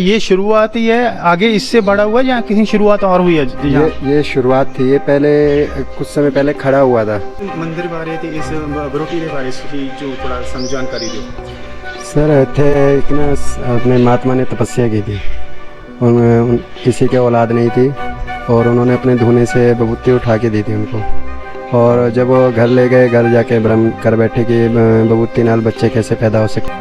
ये शुरुआत ही है, आगे इससे बड़ा हुआ या कहीं शुरुआत और हुई है? ये शुरुआत थी। ये पहले कुछ समय पहले खड़ा हुआ था। मंदिर बारे थे इस बरोटी के बारे में जो थोड़ा सम जानकारी दो सर। थे एक ना अपने महात्मा ने तपस्या की थी, किसी के औलाद नहीं थी और उन्होंने अपने धुने से बबूती उठा के दी थी उनको। और जब वो घर ले गए, घर जाके भ्रम कर बैठे कि बबूती नाल बच्चे कैसे पैदा हो सकते।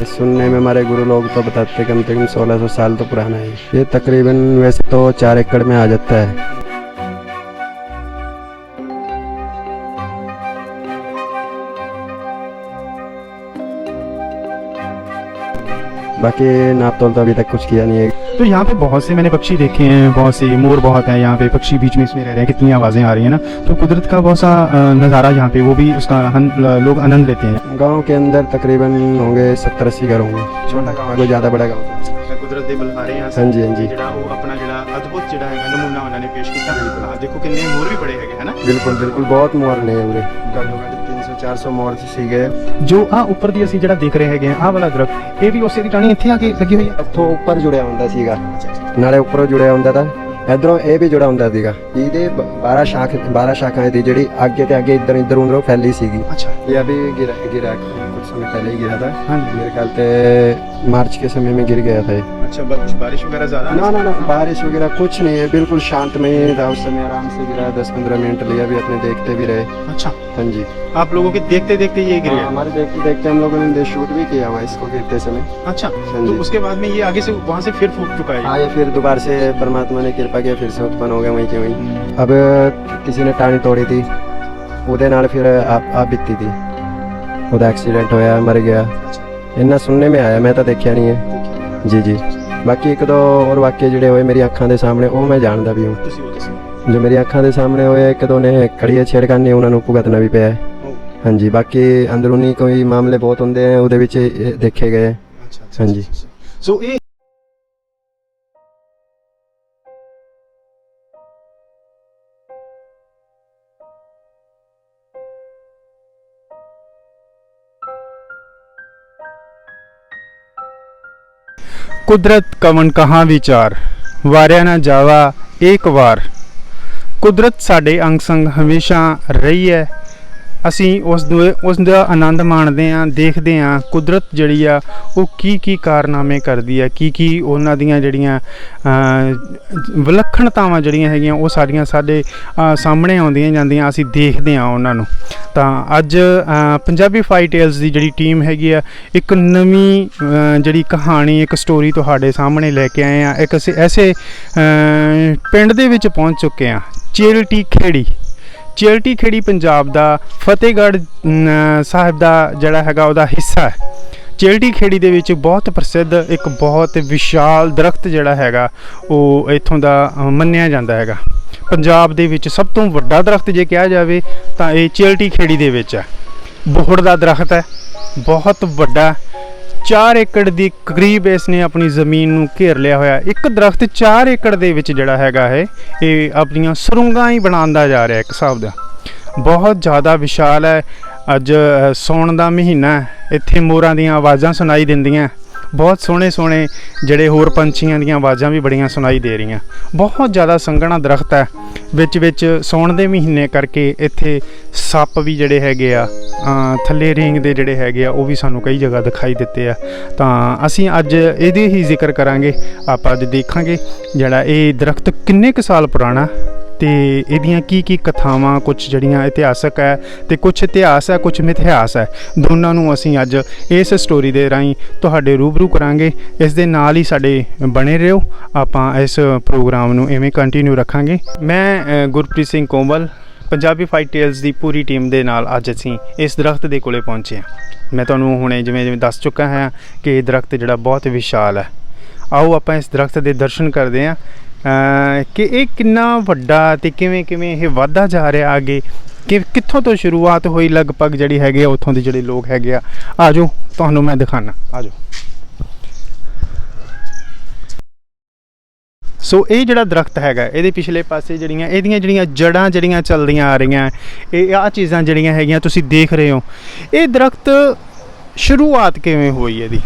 सुनने में हमारे गुरु लोग तो बताते कम से कम 1600 साल तो पुराना है। ये तकरीबन वैसे तो 4 एकड़ में आ जाता है। बाकी नाप तोल तो अभी तक कुछ किया नहीं है। तो यहाँ पे बहुत से मैंने पक्षी देखे हैं, बहुत से मोर बहुत हैं यहाँ पे, पक्षी बीच में इसमें रह रहे हैं, कितनी आवाज़ें आ रही हैं ना। तो कुदरत का बहुत सा नज़ारा यहाँ पे, वो भी उसका लोग आनंद लेते हैं। गांव के अंदर तकरीबन होंगे 70-80 घर होंगे। छोटा गाँव है, कोई ज़्यादा बड़ा गाँव। कुदरत दे बुलारे हैं। हाँ जी, हाँ जी। वो अपना अद्भुत जो है नमूना उन्होंने पेश किया। देखो कितने मोर भी बड़े है ना। बिल्कुल बिल्कुल, बहुत मोर ने 300-400 मोर सीगे जो ऊपर दी ਅਸੀਂ ਜਿਹੜਾ ਦੇਖ ਰਹੇ ਹੈਗੇ ਆ ਵਾਲਾ ਦਰਖਤ, ਇਹ ਵੀ ਉਸੇ ਦੀ ਟਾਹਣੀ ਇੱਥੇ ਆ ਕੇ ਲੱਗੀ ਹੋਈ ਹੈ। ਇੱਥੋਂ ਉੱਪਰ ਜੁੜਿਆ ਹੁੰਦਾ ਸੀਗਾ, ਨਾਲੇ ਉੱਪਰੋਂ ਜੁੜਿਆ ਹੁੰਦਾ ਤਾਂ ਇਧਰੋਂ ਇਹ ਵੀ ਜੁੜਾ ਹੁੰਦਾ ਸੀਗਾ। ਇਹਦੇ 12 ਸ਼ਾਖਾएं थी ਜਿਹੜੀ ਅੱਗੇ ਤੇ ਅੱਗੇ ਇੱਧਰ ਉਧਰੋਂ फैली ਸੀਗੀ। अच्छा, ये अभी गिरा कुछ समय पहले ही गिरा था। हाँ, मेरे ख्याल से मार्च के समय में गिर गया था। अच्छा, बारिश वगैरह ज़्यादा? ना, बारिश वगैरह कुछ नहीं है, बिल्कुल शांतमय था। उस समय आराम से गिरा, 10-15 मिनट लिया भी, अपने देखते भी रहे। अच्छा, हाँ जी। आप लोगों के देखते देखते ये गिर गया? हमारे देखते देखते हम लोगों ने शूट भी किया हुआ इसको गिरते समय। अच्छा, तो उसके बाद में ये आगे से वहाँ से फिर फूट चुका है? हाँ, ये फिर दोबारा से परमात्मा ने कृपा किया, फिर से उत्पन्न हो गया वहीं के वहीं। अब किसी ने टाणी तोड़ी थी, ਉਹਦੇ ਨਾਲ फिर आप बीती थी, ਉਹਦਾ एक्सीडेंट होया, मर गया। इन्ना सुनने में आया, मैं तो देखा नहीं है जी जी। बाकी एक दो और वाक्य ਜਿਹੜੇ ਹੋਏ ਮੇਰੀ ਅੱਖਾਂ ਦੇ ਸਾਹਮਣੇ, ਉਹ ਮੈਂ ਜਾਣਦਾ ਵੀ ਹੂੰ। ਜੋ ਮੇਰੀ ਅੱਖਾਂ ਦੇ ਸਾਹਮਣੇ ਹੋਏ, ਇੱਕ ਦੋ ਨੇ ਖੜੀਏ ਛੇੜਖਾਨੀ, ਉਹਨਾਂ ਨੂੰ ਭੁਗਤਣਾ ਵੀ ਪਿਆ ਹੈ। हाँ जी। बाकी अंदरूनी कोई मामले बहुत होंगे हैं, ਉਹਦੇ ਵਿੱਚ देखे गए। हाँ जी। सो ये कुदरत कवन कहाँ विचार, वारिया ना जावा एक वार। कुदरत साडे अंग संग हमेशा रही है। ਅਸੀਂ ਉਸ ਦਾ ਆਨੰਦ ਮਾਣਦੇ ਹਾਂ, ਦੇਖਦੇ ਹਾਂ ਕੁਦਰਤ ਜਿਹੜੀ ਆ ਉਹ ਕੀ ਕਾਰਨਾਮੇ ਕਰਦੀ ਹੈ, ਕੀ ਉਹਨਾਂ ਦੀਆਂ ਜਿਹੜੀਆਂ ਵਿਲੱਖਣਤਾਵਾਂ ਜਿਹੜੀਆਂ ਹੈਗੀਆਂ ਉਹ ਸਾਡੀਆਂ ਸਾਡੇ ਸਾਹਮਣੇ ਆਉਂਦੀਆਂ ਜਾਂਦੀਆਂ, ਅਸੀਂ ਦੇਖਦੇ ਹਾਂ ਉਹਨਾਂ ਨੂੰ। ਤਾਂ ਅੱਜ ਪੰਜਾਬੀ ਫਾਈ ਟੇਲਸ ਦੀ ਜਿਹੜੀ ਟੀਮ ਹੈਗੀ ਆ, ਇੱਕ ਨਵੀਂ ਜਿਹੜੀ ਕਹਾਣੀ, ਇੱਕ ਸਟੋਰੀ ਤੁਹਾਡੇ ਸਾਹਮਣੇ ਲੈ ਕੇ ਆਏ ਆ। ਇੱਕ ਅਸੀਂ ਐਸੇ ਪਿੰਡ ਦੇ ਵਿੱਚ ਪਹੁੰਚ ਚੁੱਕੇ ਹਾਂ, ਚੇਲਟੀ ਖੇੜੀ। ਚੇਲਟੀ ਖੇੜੀ ਪੰਜਾਬ ਦਾ ਫਤਿਹਗੜ੍ਹ ਸਾਹਿਬ ਦਾ ਜਿਹੜਾ ਹੈਗਾ ਉਹਦਾ ਹਿੱਸਾ ਹੈ। ਚੇਲਟੀ ਖੇੜੀ ਦੇ ਵਿੱਚ ਬਹੁਤ ਪ੍ਰਸਿੱਧ ਇੱਕ ਬਹੁਤ ਵਿਸ਼ਾਲ ਦਰਖਤ ਜਿਹੜਾ ਹੈਗਾ ਉਹ ਇੱਥੋਂ ਦਾ ਮੰਨਿਆ ਜਾਂਦਾ ਹੈਗਾ। ਪੰਜਾਬ ਦੇ ਵਿੱਚ ਸਭ ਤੋਂ ਵੱਡਾ ਦਰਖਤ ਜੇ ਕਿਹਾ ਜਾਵੇ ਤਾਂ ਇਹ ਚੇਲਟੀ ਖੇੜੀ ਦੇ ਵਿੱਚ ਹੈ। ਬੋਹੜ ਦਾ ਦਰਖਤ ਹੈ, ਬਹੁਤ ਵੱਡਾ। 4 ਏਕੜ ਦੀ ਕਰੀਬ ਇਸ ਨੇ ਆਪਣੀ ਜ਼ਮੀਨ ਨੂੰ ਘੇਰ ਲਿਆ ਹੋਇਆ। ਇੱਕ ਦਰਖਤ 4 ਏਕੜ ਦੇ ਵਿੱਚ ਜਿਹੜਾ ਹੈਗਾ ਹੈ ਇਹ ਆਪਣੀਆਂ ਸੁਰੰਗਾਂ ਹੀ ਬਣਾਉਂਦਾ ਜਾ ਰਿਹਾ ਇੱਕ ਹਿਸਾਬ ਦਾ। ਬਹੁਤ ਜ਼ਿਆਦਾ ਵਿਸ਼ਾਲ ਹੈ। ਅੱਜ ਸੌਣ ਦਾ ਮਹੀਨਾ, ਇੱਥੇ ਮੋਰਾਂ ਦੀਆਂ ਆਵਾਜ਼ਾਂ ਸੁਣਾਈ ਦਿੰਦੀਆਂ, ਬਹੁਤ ਸੋਹਣੇ ਜਿਹੜੇ ਹੋਰ ਪੰਛੀਆਂ ਦੀਆਂ ਆਵਾਜ਼ਾਂ ਵੀ ਬੜੀਆਂ ਸੁਣਾਈ ਦੇ ਰਹੀਆਂ। ਬਹੁਤ ਜ਼ਿਆਦਾ ਸੰਘਣਾ ਦਰਖਤ ਹੈ। ਵਿੱਚ ਸੌਣ ਦੇ ਮਹੀਨੇ ਕਰਕੇ ਇੱਥੇ ਸੱਪ ਵੀ ਜਿਹੜੇ ਹੈਗੇ ਆ, ਥੱਲੇ ਰੀਂਗ ਦੇ ਜਿਹੜੇ ਹੈਗੇ ਆ, ਉਹ ਵੀ ਸਾਨੂੰ ਕਈ ਜਗ੍ਹਾ ਦਿਖਾਈ ਦਿੱਤੇ ਆ। ਤਾਂ ਅਸੀਂ ਅੱਜ ਇਹਦੇ ਹੀ ਜ਼ਿਕਰ ਕਰਾਂਗੇ। ਆਪਾਂ ਅੱਜ ਦੇਖਾਂਗੇ ਜਿਹੜਾ ਇਹ ਦਰਖਤ ਕਿੰਨੇ ਕੁ ਸਾਲ ਪੁਰਾਣਾ ਤੇ ਇਹਦੀਆਂ ਕੀ ਕਥਾਵਾਂ, ਕੁਛ ਜਿਹੜੀਆਂ ਇਤਿਹਾਸਕ ਹੈ ਤੇ ਕੁਛ ਇਤਿਹਾਸ ਹੈ, ਕੁਛ ਮਿਥਿਹਾਸ ਹੈ। ਦੋਨਾਂ ਨੂੰ ਅਸੀਂ ਅੱਜ ਇਸ ਸਟੋਰੀ ਦੇ ਰਾਹੀਂ ਤੁਹਾਡੇ ਰੂਬਰੂ ਕਰਾਂਗੇ। ਇਸ ਦੇ ਨਾਲ ਹੀ ਸਾਡੇ ਬਣੇ ਰਹੋ, ਆਪਾਂ ਇਸ ਪ੍ਰੋਗਰਾਮ ਨੂੰ ਇਵੇਂ ਕੰਟੀਨਿਊ ਰੱਖਾਂਗੇ। ਮੈਂ ਗੁਰਪ੍ਰੀਤ ਸਿੰਘ ਕੋਮਲ, ਪੰਜਾਬੀ ਫਾਈ ਟੇਲਸ ਦੀ ਪੂਰੀ ਟੀਮ ਦੇ ਨਾਲ ਅੱਜ ਅਸੀਂ ਇਸ ਦਰਖਤ ਦੇ ਕੋਲੇ ਪਹੁੰਚੇ ਹਾਂ। ਮੈਂ ਤੁਹਾਨੂੰ ਹੁਣੇ ਜਿਵੇਂ ਦੱਸ ਚੁੱਕਾ ਹਾਂ ਕਿ ਇਹ ਦਰਖਤ ਜਿਹੜਾ ਬਹੁਤ ਵਿਸ਼ਾਲ ਹੈ। ਆਓ ਆਪਾਂ ਇਸ ਦਰਖਤ ਦੇ ਦਰਸ਼ਨ ਕਰਦੇ ਹਾਂ ਕਿ ਇਹ ਕਿੰਨਾ ਵੱਡਾ ਤੇ ਕਿਵੇਂ ਇਹ ਵੱਧਦਾ ਜਾ ਰਿਹਾ ਅੱਗੇ, ਕਿ ਕਿੱਥੋਂ ਤੋਂ ਸ਼ੁਰੂਆਤ ਹੋਈ ਲਗਭਗ ਜਿਹੜੀ ਹੈਗੇ ਆ ਉੱਥੋਂ ਦੇ ਜਿਹੜੇ ਲੋਕ ਹੈਗੇ ਆ। ਆ ਜਾਓ ਤੁਹਾਨੂੰ ਮੈਂ ਦਿਖਾਣਾ, ਆ ਜਾਓ। ਸੋ ਇਹ ਜਿਹੜਾ ਦਰਖਤ ਹੈਗਾ ਇਹਦੇ ਪਿਛਲੇ ਪਾਸੇ ਇਹਦੀਆਂ ਜਿਹੜੀਆਂ ਜੜ੍ਹਾਂ ਜਿਹੜੀਆਂ ਚੱਲਦੀਆਂ ਆ ਰਹੀਆਂ, ਇਹ ਆਹ ਚੀਜ਼ਾਂ ਜਿਹੜੀਆਂ ਹੈਗੀਆਂ ਤੁਸੀਂ ਦੇਖ ਰਹੇ ਹੋ। ਇਹ ਦਰਖਤ ਸ਼ੁਰੂਆਤ ਕਿਵੇਂ ਹੋਈ ਇਹਦੀ?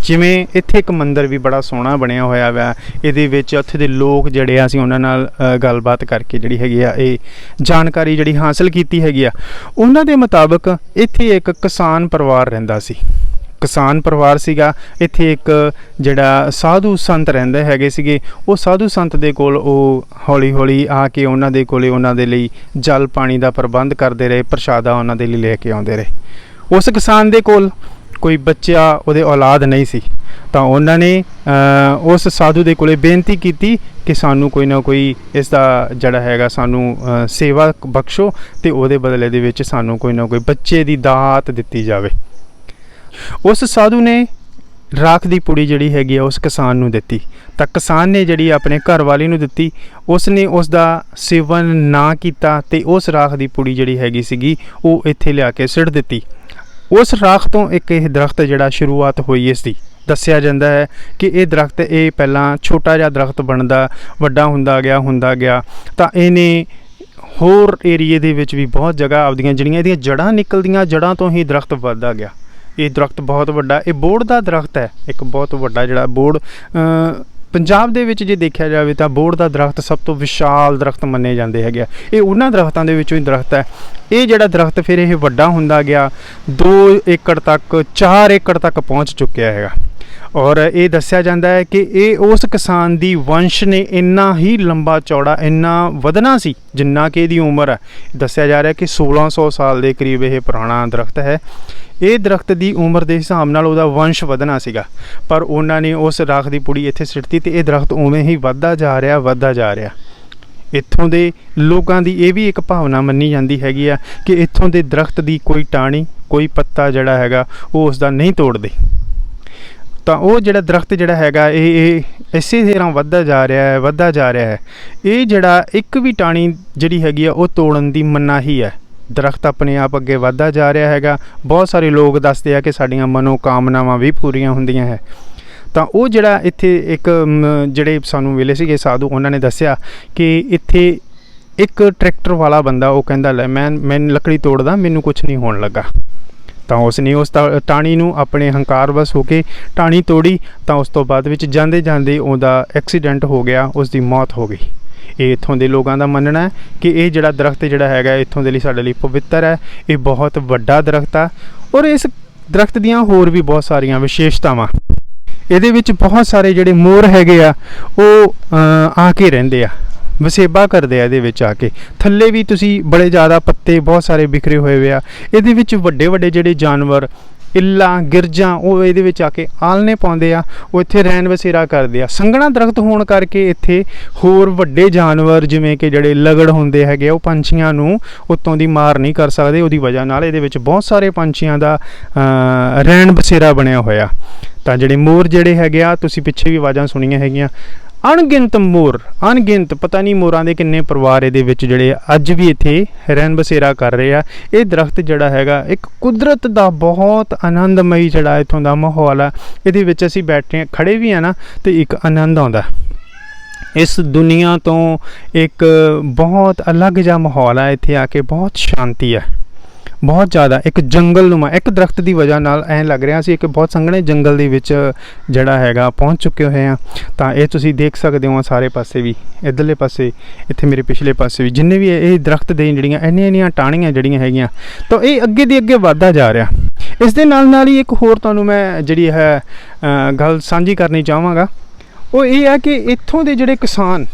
ਜਿਵੇਂ ਇੱਥੇ ਇੱਕ ਮੰਦਿਰ ਵੀ ਬੜਾ ਸੋਹਣਾ ਬਣਿਆ ਹੋਇਆ ਵਾ, ਇਹਦੇ ਵਿੱਚ ਉੱਥੇ ਦੇ ਲੋਕ ਜਿਹੜੇ ਆ ਅਸੀਂ ਉਹਨਾਂ ਨਾਲ ਗੱਲਬਾਤ ਕਰਕੇ ਜਿਹੜੀ ਹੈਗੀ ਆ ਇਹ ਜਾਣਕਾਰੀ ਜਿਹੜੀ ਹਾਸਲ ਕੀਤੀ ਹੈਗੀ ਆ। ਉਹਨਾਂ ਦੇ ਮੁਤਾਬਕ ਇੱਥੇ ਇੱਕ ਕਿਸਾਨ ਪਰਿਵਾਰ ਰਹਿੰਦਾ ਸੀ। ਕਿਸਾਨ ਪਰਿਵਾਰ ਸੀਗਾ। ਇੱਥੇ ਇੱਕ ਜਿਹੜਾ ਸਾਧੂ ਸੰਤ ਰਹਿੰਦੇ ਹੈਗੇ ਸੀਗੇ, ਉਹ ਸਾਧੂ ਸੰਤ ਦੇ ਕੋਲ ਉਹ ਹੌਲੀ ਹੌਲੀ ਆ ਕੇ ਉਹਨਾਂ ਦੇ ਕੋਲੇ ਉਹਨਾਂ ਦੇ ਲਈ ਜਲ ਪਾਣੀ ਦਾ ਪ੍ਰਬੰਧ ਕਰਦੇ ਰਹੇ, ਪ੍ਰਸ਼ਾਦਾ ਉਹਨਾਂ ਦੇ ਲਈ ਲੈ ਕੇ ਆਉਂਦੇ ਰਹੇ। ਉਸ ਕਿਸਾਨ ਦੇ ਕੋਲ ਕੋਈ ਬੱਚਾ ਉਹਦੇ ਔਲਾਦ ਨਹੀਂ ਸੀ, ਤਾਂ ਉਹਨਾਂ ਨੇ ਉਸ ਸਾਧੂ ਦੇ ਕੋਲੇ ਬੇਨਤੀ ਕੀਤੀ ਕਿ ਸਾਨੂੰ ਕੋਈ ਨਾ ਕੋਈ ਇਸ ਦਾ ਜਿਹੜਾ ਹੈਗਾ ਸਾਨੂੰ ਸੇਵਾ ਬਖਸ਼ੋ ਅਤੇ ਉਹਦੇ ਬਦਲੇ ਦੇ ਵਿੱਚ ਸਾਨੂੰ ਕੋਈ ਨਾ ਕੋਈ ਬੱਚੇ ਦੀ ਦਾਤ ਦਿੱਤੀ ਜਾਵੇ। ਉਸ ਸਾਧੂ ਨੇ ਰਾਖ ਦੀ ਪੁੜੀ ਜਿਹੜੀ ਹੈਗੀ ਆ ਉਸ ਕਿਸਾਨ ਨੂੰ ਦਿੱਤੀ, ਤਾਂ ਕਿਸਾਨ ਨੇ ਜਿਹੜੀ ਆਪਣੇ ਘਰ ਵਾਲੀ ਨੂੰ ਦਿੱਤੀ। ਉਸ ਨੇ ਉਸ ਦਾ ਸੇਵਨ ਨਾ ਕੀਤਾ ਅਤੇ ਉਸ ਰਾਖ ਦੀ ਪੁੜੀ ਜਿਹੜੀ ਹੈਗੀ ਸੀਗੀ ਉਹ ਇੱਥੇ ਲਿਆ ਕੇ ਸਿੱਟ ਦਿੱਤੀ। ਉਸ ਰਾਖ ਤੋਂ ਇੱਕ ਇਹ ਦਰਖਤ ਜਿਹੜਾ ਸ਼ੁਰੂਆਤ ਹੋਈ ਇਸ ਦੀ। ਦੱਸਿਆ ਜਾਂਦਾ ਹੈ ਕਿ ਇਹ ਦਰਖਤ ਇਹ ਪਹਿਲਾਂ ਛੋਟਾ ਜਿਹਾ ਦਰਖਤ ਬਣਦਾ ਵੱਡਾ ਹੁੰਦਾ ਗਿਆ ਤਾਂ ਇਹਨੇ ਹੋਰ ਏਰੀਏ ਦੇ ਵਿੱਚ ਵੀ ਬਹੁਤ ਜਗ੍ਹਾ ਆਪਦੀਆਂ ਜਿਹੜੀਆਂ ਇਹਦੀਆਂ ਜੜ੍ਹਾਂ ਨਿਕਲਦੀਆਂ, ਜੜ੍ਹਾਂ ਤੋਂ ਹੀ ਦਰਖਤ ਵੱਧਦਾ ਗਿਆ। ਇਹ ਦਰਖਤ ਬਹੁਤ ਵੱਡਾ, ਇਹ ਬੋਹੜ ਦਾ ਦਰਖਤ ਹੈ, ਇੱਕ ਬਹੁਤ ਵੱਡਾ ਜਿਹੜਾ ਬੋਹੜ ਪੰਜਾਬ ਦੇ ਵਿੱਚ ਜੇ ਦੇਖਿਆ ਜਾਵੇ ਤਾਂ ਬੋਹੜ ਦਾ ਦਰਖਤ ਸਭ ਤੋਂ ਵਿਸ਼ਾਲ ਦਰਖਤ ਮੰਨੇ ਜਾਂਦੇ ਹੈਗੇ ਆ। ਇਹ ਉਹਨਾਂ ਦਰਖਤਾਂ ਦੇ ਵਿੱਚੋਂ ਹੀ ਦਰਖਤ ਹੈ। ਇਹ ਜਿਹੜਾ ਦਰਖਤ ਫਿਰ ਇਹ ਵੱਡਾ ਹੁੰਦਾ ਗਿਆ, 2 ਏਕੜ ਤੱਕ 4 ਏਕੜ ਤੱਕ ਪਹੁੰਚ ਚੁੱਕਿਆ ਹੈਗਾ। ਔਰ ਇਹ ਦੱਸਿਆ ਜਾਂਦਾ ਹੈ ਕਿ ਇਹ ਉਸ ਕਿਸਾਨ ਦੀ ਵੰਸ਼ ਨੇ ਇੰਨਾ ਹੀ ਲੰਬਾ ਚੌੜਾ ਇੰਨਾ ਵਧਣਾ ਸੀ ਜਿੰਨਾ ਕਿ ਇਹਦੀ ਉਮਰ ਹੈ। ਦੱਸਿਆ ਜਾ ਰਿਹਾ ਕਿ 1600 ਸਾਲ ਦੇ ਕਰੀਬ ਇਹ ਪੁਰਾਣਾ ਦਰਖਤ ਹੈ। ਇਹ ਦਰਖਤ ਦੀ ਉਮਰ ਦੇ ਹਿਸਾਬ ਨਾਲ ਉਹਦਾ ਵੰਸ਼ ਵਧਣਾ ਸੀਗਾ, ਪਰ ਉਹਨਾਂ ਨੇ ਉਸ ਰਾਖ ਦੀ ਪੁੜੀ ਇੱਥੇ ਸਿੱਟਤੀ ਅਤੇ ਇਹ ਦਰਖਤ ਉਵੇਂ ਹੀ ਵੱਧਦਾ ਜਾ ਰਿਹਾ। ਇੱਥੋਂ ਦੇ ਲੋਕਾਂ ਦੀ ਇਹ ਵੀ ਇੱਕ ਭਾਵਨਾ ਮੰਨੀ ਜਾਂਦੀ ਹੈਗੀ ਆ ਕਿ ਇੱਥੋਂ ਦੇ ਦਰਖਤ ਦੀ ਕੋਈ ਟਾਹਣੀ ਕੋਈ ਪੱਤਾ ਜਿਹੜਾ ਹੈਗਾ ਉਹ ਉਸ ਦਾ ਨਹੀਂ ਤੋੜਦੇ। ਤਾਂ ਉਹ ਜਿਹੜਾ ਦਰਖਤ ਜਿਹੜਾ ਹੈਗਾ ਇਹ ਇਸੇ ਤਰ੍ਹਾਂ ਵੱਧਦਾ ਜਾ ਰਿਹਾ ਹੈ। ਇਹ ਜਿਹੜਾ ਇੱਕ ਵੀ ਟਾਹਣੀ ਜਿਹੜੀ ਹੈਗੀ ਆ ਉਹ ਤੋੜਨ ਦੀ ਮਨਾਹੀ ਹੈ। ਦਰਖਤ ਆਪਣੇ ਆਪ ਅੱਗੇ ਵੱਧਦਾ ਜਾ ਰਿਹਾ ਹੈਗਾ। ਬਹੁਤ ਸਾਰੇ ਲੋਕ ਦੱਸਦੇ ਆ ਕਿ ਸਾਡੀਆਂ ਮਨੋਕਾਮਨਾਵਾਂ ਵੀ ਪੂਰੀਆਂ ਹੁੰਦੀਆਂ ਹੈ। ਤਾਂ ਉਹ ਜਿਹੜਾ ਇੱਥੇ ਇੱਕ ਜਿਹੜੇ ਸਾਨੂੰ ਮਿਲੇ ਸੀਗੇ ਸਾਧੂ, ਉਹਨਾਂ ਨੇ ਦੱਸਿਆ ਕਿ ਇੱਥੇ ਇੱਕ ਟਰੈਕਟਰ ਵਾਲਾ ਬੰਦਾ ਉਹ ਕਹਿੰਦਾ ਲੈ ਮੈਂ ਲੱਕੜੀ ਤੋੜਦਾ, ਮੈਨੂੰ ਕੁਛ ਨਹੀਂ ਹੋਣ ਲੱਗਾ। ਤਾਂ ਉਸ ਨੇ ਉਸ ਟਾਹਣੀ ਨੂੰ ਆਪਣੇ ਹੰਕਾਰ ਵਸ ਹੋ ਕੇ ਟਾਹਣੀ ਤੋੜੀ, ਤਾਂ ਉਸ ਤੋਂ ਬਾਅਦ ਵਿੱਚ ਜਾਂਦੇ ਉਹਦਾ ਐਕਸੀਡੈਂਟ ਹੋ ਗਿਆ, ਉਸ ਦੀ ਮੌਤ ਹੋ ਗਈ। ਇਹ ਇੱਥੋਂ ਦੇ ਲੋਕਾਂ ਦਾ ਮੰਨਣਾ ਹੈ ਕਿ ਇਹ ਜਿਹੜਾ ਦਰਖਤ ਜਿਹੜਾ ਹੈਗਾ ਇੱਥੋਂ ਦੇ ਲਈ ਸਾਡੇ ਲਈ ਪਵਿੱਤਰ ਹੈ। ਇਹ ਬਹੁਤ ਵੱਡਾ ਦਰਖਤ ਆ ਔਰ ਇਸ ਦਰਖਤ ਦੀਆਂ ਹੋਰ ਵੀ ਬਹੁਤ ਸਾਰੀਆਂ ਵਿਸ਼ੇਸ਼ਤਾਵਾਂ। ਇਹਦੇ ਵਿੱਚ ਬਹੁਤ ਸਾਰੇ ਜਿਹੜੇ ਮੋਰ ਹੈਗੇ ਆ ਉਹ ਆ ਕੇ ਰਹਿੰਦੇ ਆ, ਵਸੇਬਾ ਕਰਦੇ ਆ ਇਹਦੇ ਵਿੱਚ ਆ ਕੇ। ਥੱਲੇ ਵੀ ਤੁਸੀਂ ਬੜੇ ਜ਼ਿਆਦਾ ਪੱਤੇ ਬਹੁਤ ਸਾਰੇ ਬਿਖਰੇ ਹੋਏ ਆ। ਇਹਦੇ ਵਿੱਚ ਵੱਡੇ ਜਿਹੜੇ ਜਾਨਵਰ ਇੱਲਾਂ ਗਿਰਜਾਂ ਉਹ ਇਹਦੇ ਵਿੱਚ ਆ ਕੇ ਆਲਣੇ ਪਾਉਂਦੇ ਆ, ਉਹ ਇੱਥੇ ਰਹਿਣ ਬਸੇਰਾ ਕਰਦੇ ਆ। ਸੰਘਣਾ ਦਰਖਤ ਹੋਣ ਕਰਕੇ ਇੱਥੇ ਹੋਰ ਵੱਡੇ ਜਾਨਵਰ ਜਿਵੇਂ ਕਿ ਜਿਹੜੇ ਲਗੜ ਹੁੰਦੇ ਹੈਗੇ ਉਹ ਪੰਛੀਆਂ ਨੂੰ ਉੱਤੋਂ ਦੀ ਮਾਰ ਨਹੀਂ ਕਰ ਸਕਦੇ। ਉਹਦੀ ਵਜ੍ਹਾ ਨਾਲ ਇਹਦੇ ਵਿੱਚ ਬਹੁਤ ਸਾਰੇ ਪੰਛੀਆਂ ਦਾ ਰਹਿਣ ਬਸੇਰਾ ਬਣਿਆ ਹੋਇਆ। ਤਾਂ ਜਿਹੜੇ ਮੋਰ ਜਿਹੜੇ ਹੈਗੇ ਆ, ਤੁਸੀਂ ਪਿੱਛੇ ਵੀ ਆਵਾਜ਼ਾਂ ਸੁਣੀਆਂ ਹੈਗੀਆਂ, ਅਣਗਿਣਤ ਮੋਰ, ਅਣਗਿਣਤ ਪਤਾ ਨਹੀਂ ਮੋਰਾਂ ਦੇ ਕਿੰਨੇ ਪਰਿਵਾਰ ਇਹਦੇ ਵਿੱਚ ਜਿਹੜੇ ਅੱਜ ਵੀ ਇੱਥੇ ਰਹਿਣ ਬਸੇਰਾ ਕਰ ਰਹੇ ਆ। ਇਹ ਦਰਖਤ ਜਿਹੜਾ ਹੈਗਾ ਇੱਕ ਕੁਦਰਤ ਦਾ ਬਹੁਤ ਆਨੰਦਮਈ ਜਿਹੜਾ ਇੱਥੋਂ ਦਾ ਮਾਹੌਲ ਆ। ਇਹਦੇ ਵਿੱਚ ਅਸੀਂ ਬੈਠੇ ਖੜੇ ਵੀ ਆ ਨਾ ਤੇ ਇੱਕ ਆਨੰਦ ਆਉਂਦਾ। ਇਸ ਦੁਨੀਆ ਤੋਂ ਇੱਕ ਬਹੁਤ ਅਲੱਗ ਜਿਹਾ ਮਾਹੌਲ ਆ। ਇੱਥੇ ਆ ਕੇ ਬਹੁਤ ਸ਼ਾਂਤੀ ਆ, ਬਹੁਤ ਜ਼ਿਆਦਾ ਇੱਕ ਜੰਗਲ ਨੂੰਮਾ। ਇੱਕ ਦਰਖਤ ਦੀ ਵਜ੍ਹਾ ਨਾਲ ਐਂ ਲੱਗ ਰਿਹਾ ਸੀ ਕਿ ਬਹੁਤ ਸੰਘਣੇ ਜੰਗਲ ਦੇ ਵਿੱਚ ਜਿਹੜਾ ਹੈਗਾ ਪਹੁੰਚ ਚੁੱਕੇ ਹੋਏ ਆ। ਤਾਂ ਇਹ ਤੁਸੀਂ ਦੇਖ ਸਕਦੇ ਹੋ ਸਾਰੇ ਪਾਸੇ ਵੀ, ਇੱਧਰਲੇ ਪਾਸੇ, ਇੱਥੇ ਮੇਰੇ ਪਿਛਲੇ ਪਾਸੇ ਵੀ, ਜਿੰਨੇ ਵੀ ਇਹ ਦਰਖਤ ਦੇ ਜਿਹੜੀਆਂ ਇੰਨੀਆਂ ਟਾਹਣੀਆਂ ਜਿਹੜੀਆਂ ਹੈਗੀਆਂ, ਤਾਂ ਇਹ ਅੱਗੇ ਦੀ ਅੱਗੇ ਵੱਧਦਾ ਜਾ ਰਿਹਾ। ਇਸ ਦੇ ਨਾਲ ਹੀ ਇੱਕ ਹੋਰ ਤੁਹਾਨੂੰ ਮੈਂ ਜਿਹੜੀ ਹੈ ਗੱਲ ਸਾਂਝੀ ਕਰਨੀ ਚਾਹਾਂਗਾ। ਉਹ ਇਹ ਹੈ ਕਿ ਇੱਥੋਂ ਦੇ ਜਿਹੜੇ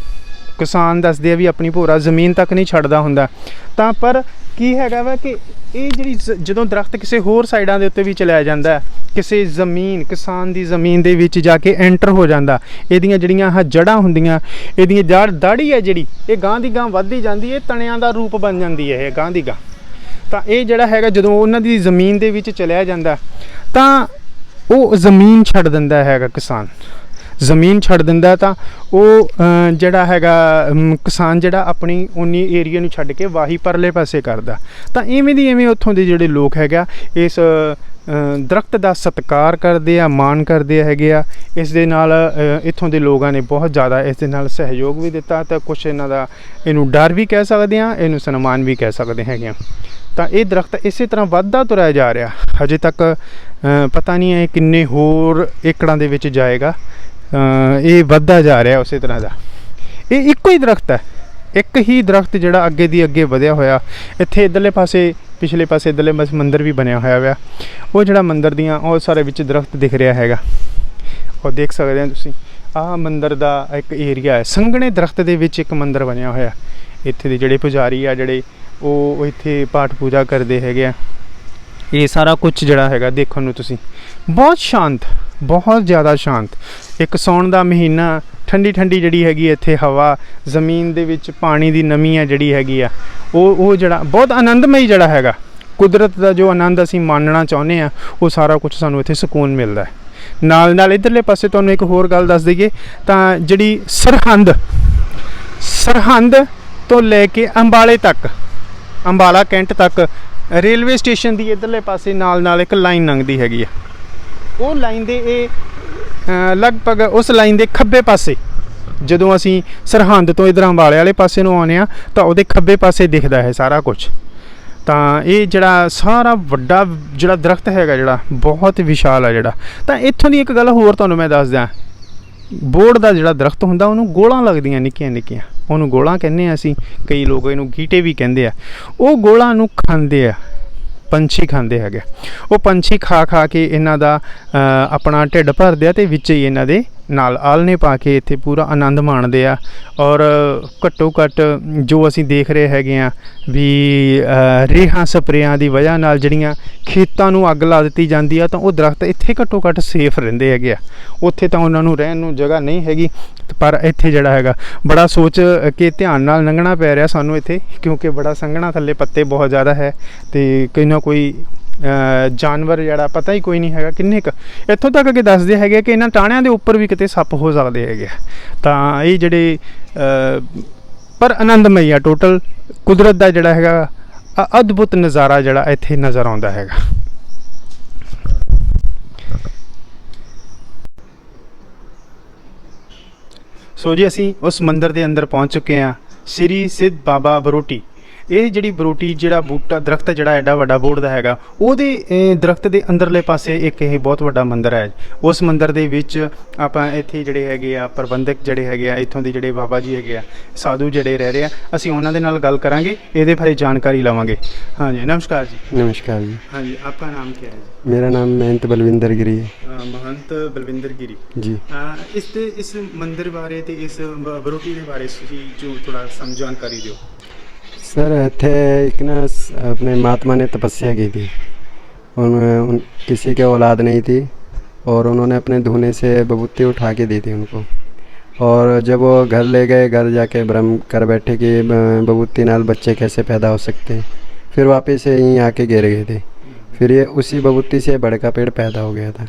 ਕਿਸਾਨ ਦੱਸਦੇ ਆ ਵੀ ਆਪਣੀ ਭੋਰਾ ਜ਼ਮੀਨ ਤੱਕ ਨਹੀਂ ਛੱਡਦਾ ਹੁੰਦਾ। ਤਾਂ ਪਰ ਕੀ ਹੈਗਾ ਵਾ ਕਿ ਇਹ ਜਿਹੜੀ ਜਦੋਂ ਦਰਖਤ ਕਿਸੇ ਹੋਰ ਸਾਈਡਾਂ ਦੇ ਉੱਤੇ ਵੀ ਚਲਿਆ ਜਾਂਦਾ, ਕਿਸੇ ਕਿਸਾਨ ਦੀ ਜ਼ਮੀਨ ਦੇ ਵਿੱਚ ਜਾ ਕੇ ਐਂਟਰ ਹੋ ਜਾਂਦਾ, ਇਹਦੀਆਂ ਜਿਹੜੀਆਂ ਆਹ ਜੜ੍ਹਾਂ ਹੁੰਦੀਆਂ, ਇਹਦੀਆਂ ਦਾੜੀ ਹੈ ਜਿਹੜੀ ਇਹ ਗਾਂਹ ਦੀ ਗਾਂਹ ਵੱਧਦੀ ਜਾਂਦੀ, ਇਹ ਤਣਿਆਂ ਦਾ ਰੂਪ ਬਣ ਜਾਂਦੀ ਹੈ ਇਹ ਗਾਂਹ ਦੀ ਗਾਂਹ। ਤਾਂ ਇਹ ਜਿਹੜਾ ਹੈਗਾ ਜਦੋਂ ਉਹਨਾਂ ਦੀ ਜ਼ਮੀਨ ਦੇ ਵਿੱਚ ਚਲਿਆ ਜਾਂਦਾ ਤਾਂ ਉਹ ਜ਼ਮੀਨ ਛੱਡ ਦਿੰਦਾ ਹੈਗਾ ਕਿਸਾਨ। ਜ਼ਮੀਨ ਛੱਡ ਦਿੰਦਾ ਤਾਂ ਉਹ ਜਿਹੜਾ ਹੈਗਾ ਕਿਸਾਨ ਜਿਹੜਾ ਆਪਣੀ ਉਨੀ ਏਰੀਆ ਨੂੰ ਛੱਡ ਕੇ ਵਾਹੀ ਪਰਲੇ ਪਾਸੇ ਕਰਦਾ। ਤਾਂ ਇਵੇਂ ਉੱਥੋਂ ਦੇ ਜਿਹੜੇ ਲੋਕ ਹੈਗਾ ਇਸ ਦਰਖਤ ਦਾ ਸਤਿਕਾਰ ਕਰਦੇ ਆ, ਮਾਣ ਕਰਦੇ ਹੈਗੇ ਆ। ਇਸ ਦੇ ਨਾਲ ਇੱਥੋਂ ਦੇ ਲੋਕਾਂ ਨੇ ਬਹੁਤ ਜ਼ਿਆਦਾ ਇਸ ਦੇ ਨਾਲ ਸਹਿਯੋਗ ਵੀ ਦਿੱਤਾ। ਤਾਂ ਕੁਛ ਇਹਨਾਂ ਦਾ ਇਹਨੂੰ ਡਰ ਵੀ ਕਹਿ ਸਕਦੇ ਹਾਂ, ਇਹਨੂੰ ਸਨਮਾਨ ਵੀ ਕਹਿ ਸਕਦੇ ਹੈਗੇ ਆ। ਤਾਂ ਇਹ ਦਰਖਤ ਇਸੇ ਤਰ੍ਹਾਂ ਵੱਧਦਾ ਤੁਰਿਆ ਜਾ ਰਿਹਾ। ਹਜੇ ਤੱਕ ਪਤਾ ਨਹੀਂ ਹੈ ਕਿੰਨੇ ਹੋਰ ਏਕੜਾਂ ਦੇ ਵਿੱਚ ਜਾਏਗਾ। ਇਹ ਵੱਧਦਾ ਜਾ ਰਿਹਾ ਉਸੇ ਤਰ੍ਹਾਂ ਦਾ। ਇਹ ਇੱਕੋ ਹੀ ਦਰਖਤ ਹੈ, ਇੱਕ ਹੀ ਦਰਖਤ ਜਿਹੜਾ ਅੱਗੇ ਦੀ ਅੱਗੇ ਵਧਿਆ ਹੋਇਆ। ਇੱਥੇ ਇੱਧਰਲੇ ਪਾਸੇ, ਪਿਛਲੇ ਪਾਸੇ ਇੱਧਰਲੇ ਪਾਸੇ ਮੰਦਿਰ ਵੀ ਬਣਿਆ ਹੋਇਆ ਵਾ। ਉਹ ਜਿਹੜਾ ਮੰਦਿਰ ਦੀਆਂ ਉਹ ਸਾਰੇ ਵਿੱਚ ਦਰਖਤ ਦਿਖ ਰਿਹਾ ਹੈਗਾ। ਉਹ ਦੇਖ ਸਕਦੇ ਹੋ ਤੁਸੀਂ, ਆਹ ਮੰਦਿਰ ਦਾ ਇੱਕ ਏਰੀਆ ਹੈ। ਸੰਘਣੇ ਦਰਖਤ ਦੇ ਵਿੱਚ ਇੱਕ ਮੰਦਿਰ ਬਣਿਆ ਹੋਇਆ। ਇੱਥੇ ਦੇ ਜਿਹੜੇ ਪੁਜਾਰੀ ਆ ਜਿਹੜੇ ਉਹ ਇੱਥੇ ਪਾਠ ਪੂਜਾ ਕਰਦੇ ਹੈਗੇ ਆ। ਇਹ ਸਾਰਾ ਕੁਝ ਜਿਹੜਾ ਹੈਗਾ ਦੇਖਣ ਨੂੰ ਤੁਸੀਂ ਬਹੁਤ ਸ਼ਾਂਤ, ਬਹੁਤ ਜ਼ਿਆਦਾ ਸ਼ਾਂਤ। ਇੱਕ ਸਾਉਣ ਦਾ ਮਹੀਨਾ, ਠੰਡੀ ਠੰਡੀ ਜਿਹੜੀ ਹੈਗੀ ਇੱਥੇ ਹਵਾ, ਜ਼ਮੀਨ ਦੇ ਵਿੱਚ ਪਾਣੀ ਦੀ ਨਮੀ ਹੈ ਜਿਹੜੀ ਹੈਗੀ ਆ, ਉਹ ਜਿਹੜਾ ਬਹੁਤ ਆਨੰਦਮਈ ਜਿਹੜਾ ਹੈਗਾ ਕੁਦਰਤ ਦਾ ਜੋ ਆਨੰਦ ਅਸੀਂ ਮਾਣਨਾ ਚਾਹੁੰਦੇ ਆ, ਉਹ ਸਾਰਾ ਕੁਝ ਸਾਨੂੰ ਇੱਥੇ ਸਕੂਨ ਮਿਲਦਾ ਹੈ। ਨਾਲ ਨਾਲ ਇੱਧਰਲੇ ਪਾਸੇ ਤੁਹਾਨੂੰ ਇੱਕ ਹੋਰ ਗੱਲ ਦੱਸ ਦਈਏ ਤਾਂ ਜਿਹੜੀ ਸਰਹੰਦ ਤੋਂ ਲੈ ਕੇ ਅੰਬਾਲੇ ਤੱਕ, ਅੰਬਾਲਾ ਕੈਂਟ ਤੱਕ ਰੇਲਵੇ ਸਟੇਸ਼ਨ ਦੀ ਇੱਧਰਲੇ ਪਾਸੇ ਨਾਲ ਇੱਕ ਲਾਈਨ ਲੰਘਦੀ ਹੈਗੀ ਆ। ਉਹ ਲਾਈਨ ਦੇ ਇਹ ਲਗਭਗ ਉਸ ਲਾਈਨ ਦੇ ਖੱਬੇ ਪਾਸੇ, ਜਦੋਂ ਅਸੀਂ ਸਰਹੰਦ ਤੋਂ ਇੱਧਰ ਅੰਬਾਲੇ ਵਾਲੇ ਪਾਸੇ ਨੂੰ ਆਉਂਦੇ ਹਾਂ ਤਾਂ ਉਹਦੇ ਖੱਬੇ ਪਾਸੇ ਦਿਖਦਾ ਹੈ ਸਾਰਾ ਕੁਝ। ਤਾਂ ਇਹ ਜਿਹੜਾ ਸਾਰਾ ਵੱਡਾ ਜਿਹੜਾ ਦਰਖਤ ਹੈਗਾ, ਜਿਹੜਾ ਬਹੁਤ ਵਿਸ਼ਾਲ ਹੈ ਜਿਹੜਾ। ਤਾਂ ਇੱਥੋਂ ਦੀ ਇੱਕ ਗੱਲ ਹੋਰ ਤੁਹਾਨੂੰ ਮੈਂ ਦੱਸ ਦਿਆਂ, ਬੋੜ ਦਾ ਜਿਹੜਾ ਦਰਖਤ ਹੁੰਦਾ ਉਹਨੂੰ ਗੋਲਾਂ ਲੱਗਦੀਆਂ ਨਿੱਕੀਆਂ ਨਿੱਕੀਆਂ, ਉਹਨੂੰ ਗੋਲਾਂ ਕਹਿੰਦੇ ਆ ਅਸੀਂ, ਕਈ ਲੋਕ ਇਹਨੂੰ ਗੀਟੇ ਵੀ ਕਹਿੰਦੇ ਆ। ਉਹ ਗੋਲਾਂ ਨੂੰ ਖਾਂਦੇ ਆ, ਪੰਛੀ ਖਾਂਦੇ ਹੈਗੇ। ਉਹ ਪੰਛੀ ਖਾ ਕੇ ਇਹਨਾਂ ਦਾ ਆਪਣਾ ਢਿੱਡ ਭਰਦੇ ਆ ਅਤੇ ਵਿੱਚ ਹੀ ਇਹਨਾਂ ਦੇ ਨਾਲ ਆਲ੍ਹਣੇ ਪਾ ਕੇ ਇੱਥੇ ਪੂਰਾ ਆਨੰਦ ਮਾਣਦੇ ਆ। ਔਰ ਘੱਟੋ ਘੱਟ ਜੋ ਅਸੀਂ ਦੇਖ ਰਹੇ ਹੈਗੇ ਆ ਵੀ ਰੇਹਾਂ ਸਪਰੇਆਂ ਦੀ ਵਜ੍ਹਾ ਨਾਲ ਜਿਹੜੀਆਂ ਖੇਤਾਂ ਨੂੰ ਅੱਗ ਲਾ ਦਿੱਤੀ ਜਾਂਦੀ ਆ, ਤਾਂ ਉਹ ਦਰਖਤ ਇੱਥੇ ਘੱਟੋ ਘੱਟ ਸੇਫ ਰਹਿੰਦੇ ਹੈਗੇ ਆ। ਉੱਥੇ ਤਾਂ ਉਹਨਾਂ ਨੂੰ ਰਹਿਣ ਨੂੰ ਜਗ੍ਹਾ ਨਹੀਂ ਹੈਗੀ, ਪਰ ਇੱਥੇ ਜਿਹੜਾ ਹੈਗਾ ਬੜਾ ਸੋਚ ਕੇ ਧਿਆਨ ਨਾਲ ਲੰਘਣਾ ਪੈ ਰਿਹਾ ਸਾਨੂੰ ਇੱਥੇ, ਕਿਉਂਕਿ ਬੜਾ ਸੰਘਣਾ ਥੱਲੇ ਪੱਤੇ ਬਹੁਤ ਜ਼ਿਆਦਾ ਹੈ ਅਤੇ ਕੋਈ ਨਾ ਕੋਈ ਜਾਨਵਰ ਜਿਹੜਾ ਪਤਾ ਹੀ ਕੋਈ ਨਹੀਂ ਹੈਗਾ ਕਿੰਨੇ ਕੁ। ਇੱਥੋਂ ਤੱਕ ਕਿ ਦੱਸਦੇ ਹੈਗੇ ਕਿ ਇਹਨਾਂ ਟਾਹਣਿਆਂ ਦੇ ਉੱਪਰ ਵੀ ਕਿਤੇ ਸੱਪ ਹੋ ਸਕਦੇ ਹੈਗੇ। ਤਾਂ ਇਹ ਜਿਹੜੇ ਪਰ ਆਨੰਦਮਈ ਆ ਟੋਟਲ ਕੁਦਰਤ ਦਾ ਜਿਹੜਾ ਹੈਗਾ ਅਦਭੁਤ ਨਜ਼ਾਰਾ ਜਿਹੜਾ ਇੱਥੇ ਨਜ਼ਰ ਆਉਂਦਾ ਹੈਗਾ। ਸੋ ਜੀ ਅਸੀਂ ਉਸ ਮੰਦਿਰ ਦੇ ਅੰਦਰ ਪਹੁੰਚ ਚੁੱਕੇ ਹਾਂ, ਸ੍ਰੀ ਸਿੱਧ ਬਾਬਾ ਬਰੋਟੀ। ਇਹ ਜਿਹੜੀ ਬਰੋਟੀ ਜਿਹੜਾ ਬੂਟਾ ਦਰਖਤ ਜਿਹੜਾ ਐਡਾ ਵੱਡਾ ਬੋੜ ਦਾ ਹੈਗਾ, ਉਹਦੇ ਦਰਖਤ ਦੇ ਅੰਦਰਲੇ ਪਾਸੇ ਇੱਕ ਇਹ ਬਹੁਤ ਵੱਡਾ ਮੰਦਿਰ ਹੈ। ਉਸ ਮੰਦਿਰ ਦੇ ਵਿੱਚ ਆਪਾਂ ਇੱਥੇ ਜਿਹੜੇ ਹੈਗੇ ਆ ਪ੍ਰਬੰਧਕ ਜਿਹੜੇ ਹੈਗੇ ਆ, ਇੱਥੋਂ ਦੇ ਜਿਹੜੇ ਬਾਬਾ ਜੀ ਹੈਗੇ ਆ, ਸਾਧੂ ਜਿਹੜੇ ਰਹਿ ਰਹੇ ਆ, ਅਸੀਂ ਉਹਨਾਂ ਦੇ ਨਾਲ ਗੱਲ ਕਰਾਂਗੇ, ਇਹਦੇ ਬਾਰੇ ਜਾਣਕਾਰੀ ਲਵਾਂਗੇ। ਹਾਂਜੀ ਨਮस्कार जी। नमस्कार जी। हाँ जी, आपका नाम क्या है जी? मेरा नाम महंत बलविंदर गिरी है। महंत बलविंदर गिरी जी। इस मंदिर बारे ते इस बरोटी के बारे ਤੁਸੀਂ ਜੋ थोड़ा सम जानकारी ਦਿਓ। सर थे एक ना अपने महात्मा ने तपस्या की थी, उन किसी के औलाद नहीं थी और उन्होंने अपने धुने से बबूती उठा के दी थी उनको। और जब वो घर ले गए, घर जाके भ्रम कर बैठे कि बबूती नाल बच्चे कैसे पैदा हो सकते हैं। फिर वापस से यहीं आके गिर गए थे। फिर ये उसी बबूती से बड़ का पेड़ पैदा हो गया था,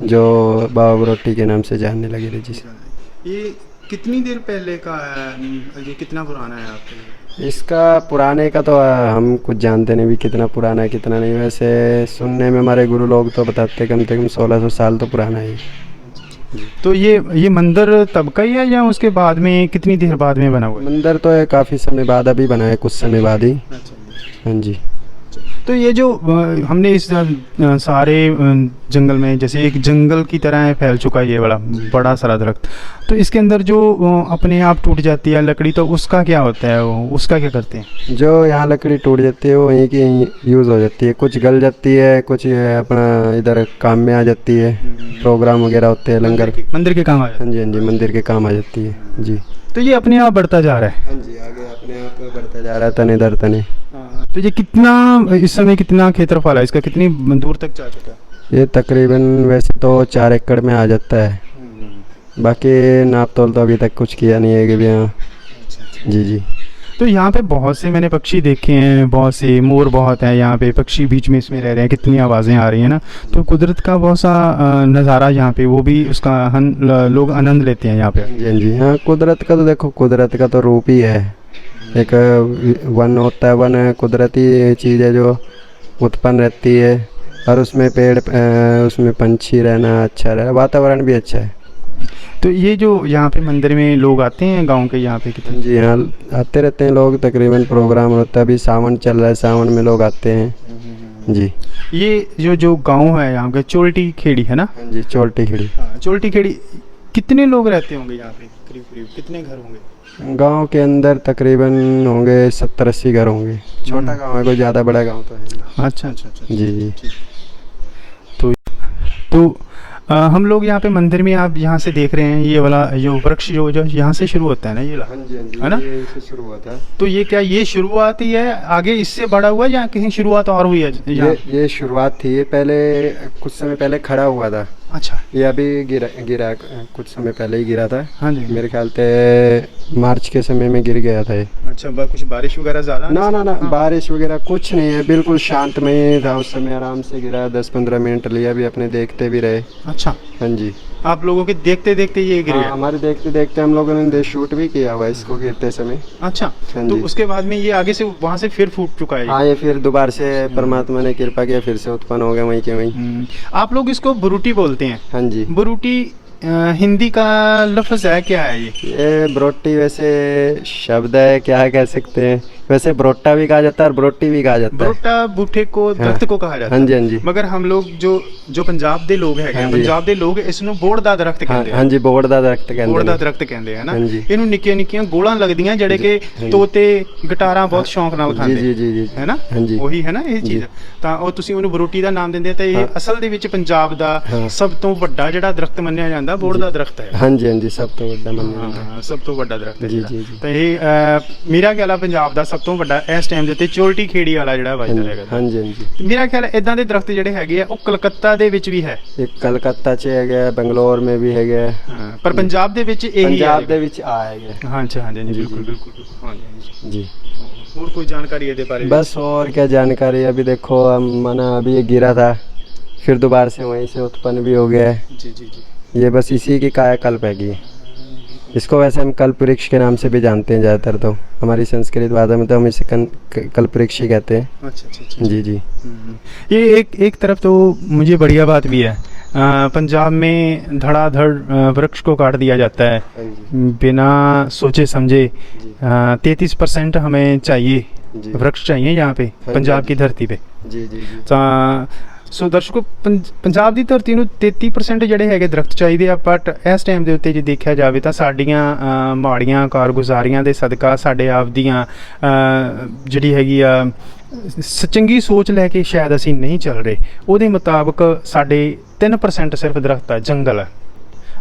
जो बाबा बरोटी के नाम से जानने लगे थे। जी ये कितनी देर पहले का है, ये कितना पुराना है आपके लिए? इसका पुराने का तो हम कुछ जानते नहीं भी कितना पुराना है कितना नहीं। वैसे सुनने में हमारे गुरु लोग तो बताते कम से कम 1600 साल तो पुराना है। तो ये मंदिर तब का ही है या उसके बाद में कितनी देर बाद में बना हुआ है? मंदिर तो है काफ़ी समय बाद अभी बना है, कुछ समय बाद ही। हाँ जी। तो ये जो हमने इस सारे जंगल में, जैसे एक जंगल की तरह फैल चुका है ये बड़ा सारा दरख्त, तो इसके अंदर जो अपने आप टूट जाती है लकड़ी, तो उसका क्या होता है, उसका क्या करते हैं? जो यहाँ लकड़ी टूट जाती है वो वहीं की यूज़ हो जाती है, कुछ गल जाती है, कुछ अपना इधर काम में आ जाती है, प्रोग्राम वगैरह होते हैं, लंगर मंदिर के काम आ जाते हैं। हाँ जी, हाँ जी, मंदिर के काम आ जाती है जी। तो ये अपने आप बढ़ता जा रहा है? हाँ जी, आगे अपने आप बढ़ता जा रहा है, तने दर तने। तो ये कितना इस समय कितना क्षेत्रफल है इसका, कितनी दूर तक जा चुका है? ये तकरीबन वैसे तो 4 एकड़ में आ जाता है, बाकी नाप तोल तो अभी तक कुछ किया नहीं है कि भी। हाँ जी जी। तो यहाँ पे बहुत से मैंने पक्षी देखे हैं, बहुत से मोर बहुत हैं यहाँ पे, पक्षी बीच में इसमें रह रहे हैं, कितनी आवाज़ें आ रही हैं ना। तो कुदरत का बहुत सा नज़ारा यहाँ पे, वो भी उसका लोग आनंद लेते हैं यहाँ पे। हाँ जी हाँ, कुदरत का तो देखो, कुदरत का तो रूप ही है। एक वन होता है, वन कुदरती चीज़ है जो उत्पन्न रहती है, और उसमें पेड़ उसमें पंछी रहना अच्छा रहे, वातावरण भी अच्छा है। तो ये जो यहाँ पे मंदिर में लोग आते हैं गांव के यहाँ पे कितने? जी हाँ, आते रहते हैं लोग, तकरीबन प्रोग्राम होता है, अभी सावन चल रहा है, सावन में लोग आते हैं जी। ये जो गांव है यहाँ पे चोल्टी खेड़ी है ना? हाँ जी, चोल्टी खिड़ी। हाँ, चोल्टी खेड़ी। कितने लोग रहते होंगे यहाँ पे? करीब करीब कितने घर होंगे? गांव के अंदर तकरीबन होंगे 70-80 घर होंगे। छोटा गांव है, कोई ज़्यादा बड़ा गांव तो है नहीं। अच्छा अच्छा अच्छा। जी जी। तो हम लोग यहाँ पे मंदिर में, आप यहाँ से देख रहे हैं ये वाला जो वृक्ष जो यहाँ से शुरू होता है ना, ये वाला, हाँ जी, हाँ जी, है ना? ये से शुरू हुआ था। तो ये क्या ये शुरुआत ही है, आगे इससे बड़ा हुआ या कहीं शुरुआत और हुई है यहाँ? ये शुरुआत थी, ये पहले कुछ समय पहले खड़ा हुआ था। अच्छा। ये अभी गिरा कुछ समय पहले ही गिरा था। हाँ जी। मेरे ख्याल से मार्च के समय में गिर गया था ये। अच्छा, कुछ बारिश वगैरह ज़्यादा? ना ना ना, हाँ। बारिश वगैरह कुछ नहीं है, बिल्कुल शांतमय था उस समय, आराम से गिरा। 10-15 मिनट लिया, भी अपने देखते भी रहे। अच्छा, हाँ जी। आप लोगों के देखते देखते ये गिर हाँ, गया? हमारे देखते देखते हम लोगों ने शूट भी किया हुआ है इसको गिरते समय। अच्छा। हाँ तो जी। उसके बाद में ये आगे से वहाँ से फिर फूट चुका है? हाँ, ये फिर दोबारा से परमात्मा ने कृपा किया, फिर से उत्पन्न हो गया वहीं के वहीं। आप लोग इसको बुरुटी बोलते हैं? हाँ जी। बुरुटी हिंदी का लफ्ज़ है, क्या है ये ब्रोटी वैसे शब्द है, क्या कह सकते हैं, वैसे ब्रोटा भी कहा जाता है और ब्रोटी भी कहा जाता है। ब्रोटा बूठे को दरख्त को कहा जाता है। हाँ जी, हाँ जी। मगर हम लोग जो पंजाब दे लोग ਹੈਗੇ, हाँ जी। पंजाब दे लोग इसਨੂੰ ਬੋੜ ਦਾ ਦਰਖਤ ਕਹਿੰਦੇ हाँ जी, बोड़ दा दरख्त कहते ਬੋੜ ਦਾ हैं। ਦਰਖਤ ਕਹਿੰਦੇ ਆ ਨਾ। हाँ जी। ਇਹਨੂੰ ਨਿੱਕੀਆਂ ਨਿੱਕੀਆਂ ਗੋਲਾਂ ਲੱਗਦੀਆਂ ਜਿਹੜੇ ਕਿ ਤੋਤੇ ਗਿਟਾਰਾਂ ਬਹੁਤ ਸ਼ੌਂਕ ਨਾਲ जी ਖਾਂਦੇ जी जी जी। ਹੈ ਨਾ? हाँ जी। ਉਹੀ ਹੈ ਨਾ ਇਹ ਚੀਜ਼। ਤਾਂ ਉਹ ਤੁਸੀਂ ਉਹਨੂੰ ਬਰੂਟੀ ਦਾ ਨਾਮ ਦਿੰਦੇ, ਤੇ ਇਹ ਅਸਲ ਦੇ ਵਿੱਚ ਪੰਜਾਬ ਦਾ ਹਾਂ। ਸਭ ਤੋਂ ਵੱਡਾ ਜਿਹੜਾ ਦਰਖਤ ਮੰਨਿਆ ਜਾਂਦਾ ਬੋੜ ਦਾ ਦਰਖਤ ਹੈ। हाँ जी, हाँ जी, सब तो बड़ा मन में। ਹਾਂ, ਸਭ ਤੋਂ ਵੱਡਾ ਦਰਖਤ ਹੈ ਜੀ, ਜਿਹੜਾ। ਜੀ, ਜੀ। ਤਾਂ ਇਹ ਮੇਰਾ ਖਿਆਲ ਆ ਪੰਜਾਬ ਦਾ ਸਭ ਤੋਂ ਵੱਡਾ ਇਸ ਟਾਈਮ ਦੇ ਉੱਤੇ ਚੋਲਟੀ ਖੇੜੀ ਵਾਲਾ ਜਿਹੜਾ हाँ ਵੱਜਦਾ जी, ਹੈਗਾ। हाँ जी, हाँ जी। ਮੇਰਾ ਖਿਆਲ ਇਦਾਂ ਦੇ ਦਰਖਤ ਜਿਹੜੇ ਹੈਗੇ ਆ ਉਹ ਕਲਕੱਤਾ ਦੇ ਵਿੱਚ ਵੀ ਹੈ। एक कलकत्ता च है गया, बेंगलोर में भी है गया, ਹਾਂ, ਪਰ ਪੰਜਾਬ ਦੇ ਵਿੱਚ ਇਹੀ पंजाब ਹੈ। दे विच आ है गया। ਹਾਂਜੀ ਹਾਂਜੀ जी, ਬਿਲकुल जी। ਬਿਲकुल ਹਾਂਜੀ। जी। ਹੋਰ ਕੋਈ ਜਾਣਕਾਰੀ ਇਹਦੇ ਬਾਰੇ? बस और क्या जानकारी, अभी देखो हम माना अभी ये गिरा था, फिर दोबारा से वहीं से उत्पन्न भी हो गया है। जी जी जी। ये बस इसी की कायाकल्प हैगी। इसको वैसे हम कल्प वृक्ष के नाम से भी जानते हैं ज़्यादातर, तो हमारी संस्कृत भाषा में तो हम इसे कल्प वृक्ष ही कहते हैं। अच्छा अच्छा अच्छा। जी जी। ये एक तरफ तो मुझे बढ़िया बात भी है, पंजाब में धड़ाधड़ वृक्ष को काट दिया जाता है हाँ जी, बिना सोचे समझे। जी। 33% हमें चाहिए, जी। वृक्ष चाहिए यहाँ पे हाँ पंजाब जी। की धरती पे। जी जी जी। ਤਾਂ ਸੋ ਦਰਸ਼ਕੋ, ਪੰਜਾਬ ਦੀ ਧਰਤੀ ਨੂੰ 33% ਜਿਹੜੇ ਹੈਗੇ ਦਰਖਤ ਚਾਹੀਦੇ ਆ, ਬਟ ਇਸ ਟਾਈਮ ਦੇ ਉੱਤੇ ਜੇ ਦੇਖਿਆ ਜਾਵੇ ਤਾਂ ਸਾਡੀਆਂ ਮਾੜੀਆਂ ਕਾਰਗੁਜ਼ਾਰੀਆਂ ਦੇ ਸਦਕਾ ਸਾਡੇ ਆਪ ਦੀਆਂ ਜਿਹੜੀ ਹੈਗੀ ਆ ਚੰਗੀ ਸੋਚ ਲੈ ਕੇ ਸ਼ਾਇਦ ਅਸੀਂ ਨਹੀਂ ਚੱਲ ਰਹੇ। ਉਹਦੇ ਮੁਤਾਬਕ ਸਾਡੇ 3% ਸਿਰਫ ਦਰਖਤ ਆ, ਜੰਗਲ ਹੈ।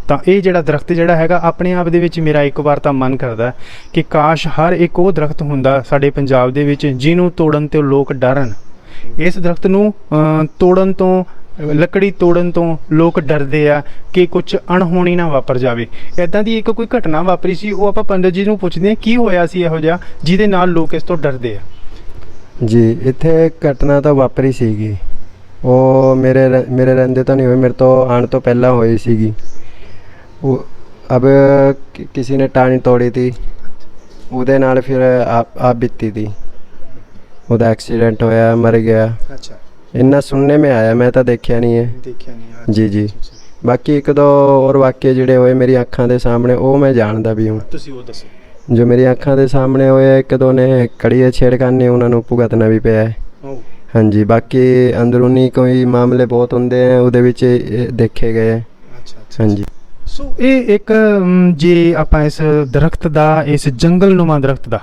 ਤਾਂ ਇਹ ਜਿਹੜਾ ਦਰਖਤ ਜਿਹੜਾ ਹੈਗਾ ਆਪਣੇ ਆਪ ਦੇ ਵਿੱਚ ਮੇਰਾ ਇੱਕ ਵਾਰ ਤਾਂ ਮਨ ਕਰਦਾ ਕਿ ਕਾਸ਼ ਹਰ ਇੱਕ ਉਹ ਦਰਖਤ ਹੁੰਦਾ ਸਾਡੇ ਪੰਜਾਬ ਦੇ ਵਿੱਚ ਜਿਹਨੂੰ ਤੋੜਨ ਤੋਂ ਲੋਕ ਡਰਨ। ਇਸ ਦਰਖਤ ਨੂੰ ਤੋੜਨ ਤੋਂ, ਲੱਕੜੀ ਤੋੜਨ ਤੋਂ ਲੋਕ ਡਰਦੇ ਆ ਕਿ ਕੁਝ ਅਣਹੋਣੀ ਨਾ ਵਾਪਰ ਜਾਵੇ। ਇੱਦਾਂ ਦੀ ਇੱਕ ਕੋਈ ਘਟਨਾ ਵਾਪਰੀ ਸੀ, ਉਹ ਆਪਾਂ ਪੰਡਤ ਜੀ ਨੂੰ ਪੁੱਛਦੇ ਹਾਂ ਕੀ ਹੋਇਆ ਸੀ ਇਹੋ ਜਿਹਾ ਜਿਹਦੇ ਨਾਲ ਲੋਕ ਇਸ ਤੋਂ ਡਰਦੇ ਆ। जी, इत्थे घटना तो वापरी सीगी, वो मेरे रहंदे तो नहीं हुई, मेरे तो आने तो पहला हुई सीगी। वो अब किसी ने टाणी तोड़ी थी, ਉਹਦੇ ਨਾਲ ਫਿਰ आप बीती थी, ਉਹਦਾ एक्सीडेंट होया, मर गया। अच्छा, इन्ना सुनने में आया, मैं तो देखा नहीं है। ਦੇਖਿਆ ਨਹੀਂ। जी जी। बाकी एक दो और वाक्य ਜਿਹੜੇ ਹੋਏ ਮੇਰੀ ਅੱਖਾਂ ਦੇ ਸਾਹਮਣੇ, ਉਹ ਮੈਂ ਜਾਣਦਾ ਵੀ ਹੂੰ। ਤੁਸੀਂ ਉਹ ਦੱਸੋ। ਜੋ ਮੇਰੀ ਅੱਖਾਂ ਦੇ ਸਾਹਮਣੇ ਹੋਇਆ, ਇੱਕ ਦੋ ਨੇ ਕੜੀ ਛੇੜਖਾਨੀ, ਉਹਨਾਂ ਨੂੰ ਭੁਗਤਣਾ ਵੀ ਪਿਆ ਹੈ। ਹਾਂਜੀ, ਬਾਕੀ ਅੰਦਰੂਨੀ ਕੋਈ ਮਾਮਲੇ ਬਹੁਤ ਹੁੰਦੇ ਆ, ਉਹਦੇ ਵਿੱਚ ਇਹ ਦੇਖੇ ਗਏ ਹੈ। ਅੱਛਾ। ਹਾਂਜੀ। ਸੋ ਇਹ ਇੱਕ ਜੇ ਆਪਾਂ ਇਸ ਦਰਖਤ ਦਾ, ਇਸ ਜੰਗਲਨੁਮਾ ਦਰਖਤ ਦਾ